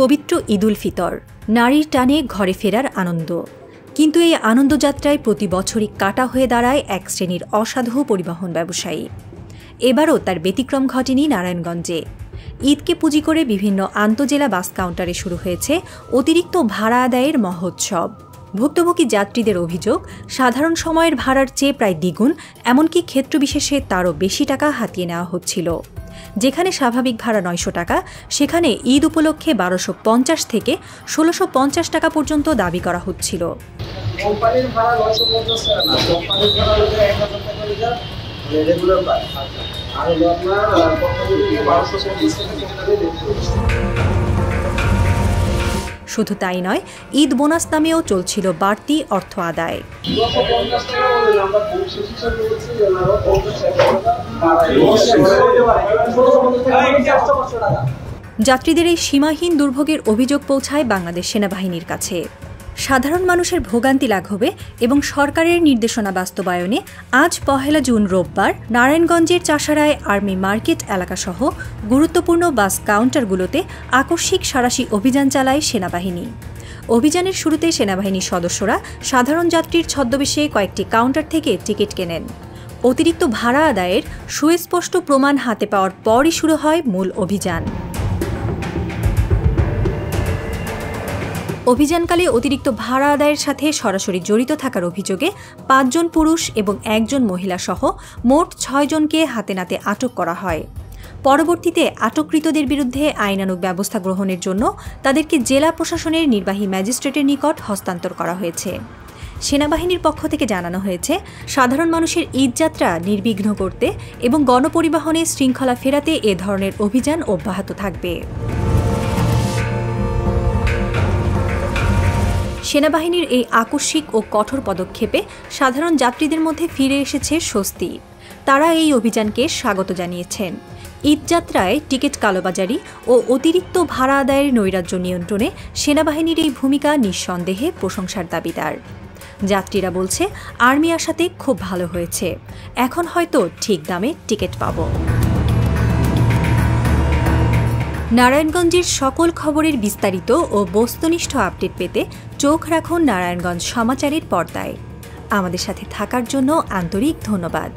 পবিত্র ঈদুল ফিতর, নারীর টানে ঘরে ফেরার আনন্দ। কিন্তু এই আনন্দযাত্রায় প্রতি বছরই কাটা হয়ে দাঁড়ায় এক শ্রেণীর অসাধু পরিবহন ব্যবসায়ী। এবারও তার ব্যতিক্রম ঘটেনি নারায়ণগঞ্জে। ঈদকে পুঁজি করে বিভিন্ন আন্তজেলা বাস কাউন্টারে শুরু হয়েছে অতিরিক্ত ভাড়া আদায়ের মহোৎসব। ভুক্তভোগী যাত্রীদের অভিযোগ, সাধারণ সময়ের ভাড়ার চেয়ে প্রায় দ্বিগুণ, এমনকি ক্ষেত্রবিশেষে তারও বেশি টাকা হাতিয়ে নেওয়া হচ্ছিল। যেখানে স্বাভাবিক ভাড়া ৯০০ টাকা, সেখানে ঈদ উপলক্ষে ১২৫০ থেকে ১৬৫০ টাকা পর্যন্ত দাবি করা হচ্ছিল। শুধু তাই নয়, ঈদ বোনাস নামেও চলছিল বাড়তি অর্থ আদায়। যাত্রীদের এই সীমাহীন দুর্ভোগের অভিযোগ পৌঁছায় বাংলাদেশ সেনাবাহিনীর কাছে। সাধারণ মানুষের ভোগান্তি লাঘবে এবং সরকারের নির্দেশনা বাস্তবায়নে আজ ১ জুন রোববার নারায়ণগঞ্জের চাষারায় আর্মি মার্কেট এলাকাসহ গুরুত্বপূর্ণ বাস কাউন্টারগুলোতে আকস্মিক সাঁড়াশি অভিযান চালায় সেনাবাহিনী। অভিযানের শুরুতে সেনাবাহিনীর সদস্যরা সাধারণ যাত্রীর ছদ্মবেশে কয়েকটি কাউন্টার থেকে টিকিট কেনেন। অতিরিক্ত ভাড়া আদায়ের সুস্পষ্ট প্রমাণ হাতে পাওয়ার পরই শুরু হয় মূল অভিযান। অভিযানকালে অতিরিক্ত ভাড়া আদায়ের সাথে সরাসরি জড়িত থাকার অভিযোগে ৫ জন পুরুষ এবং ১ জন মহিলা সহ মোট ৬ জনকে হাতে নাতে আটক করা হয়। পরবর্তীতে আটককৃতদের বিরুদ্ধে আইনানুগ ব্যবস্থা গ্রহণের জন্য তাদেরকে জেলা প্রশাসনের নির্বাহী ম্যাজিস্ট্রেটের নিকট হস্তান্তর করা হয়েছে। সেনাবাহিনীর পক্ষ থেকে জানানো হয়েছে, সাধারণ মানুষের ঈদযাত্রা নির্বিঘ্ন করতে এবং গণপরিবহনে শৃঙ্খলা ফেরাতে এ ধরনের অভিযান অব্যাহত থাকবে। সেনাবাহিনীর এই আকস্মিক ও কঠোর পদক্ষেপে সাধারণ যাত্রীদের মধ্যে ফিরে এসেছে স্বস্তি। তারা এই অভিযানকে স্বাগত জানিয়েছেন। ঈদযাত্রায় টিকিট কালোবাজারি ও অতিরিক্ত ভাড়া আদায়ের নৈরাজ্য নিয়ন্ত্রণে সেনাবাহিনীর এই ভূমিকা নিঃসন্দেহে প্রশংসার দাবিদার। যাত্রীরা বলছে, আর্মি আসাতে খুব ভালো হয়েছে, এখন হয়তো ঠিক দামে টিকিট পাব। নারায়ণগঞ্জের সকল খবরের বিস্তারিত ও বস্তুনিষ্ঠ আপডেট পেতে চোখ রাখুন নারায়ণগঞ্জ সমাচারের পর্দায়। আমাদের সাথে থাকার জন্য আন্তরিক ধন্যবাদ।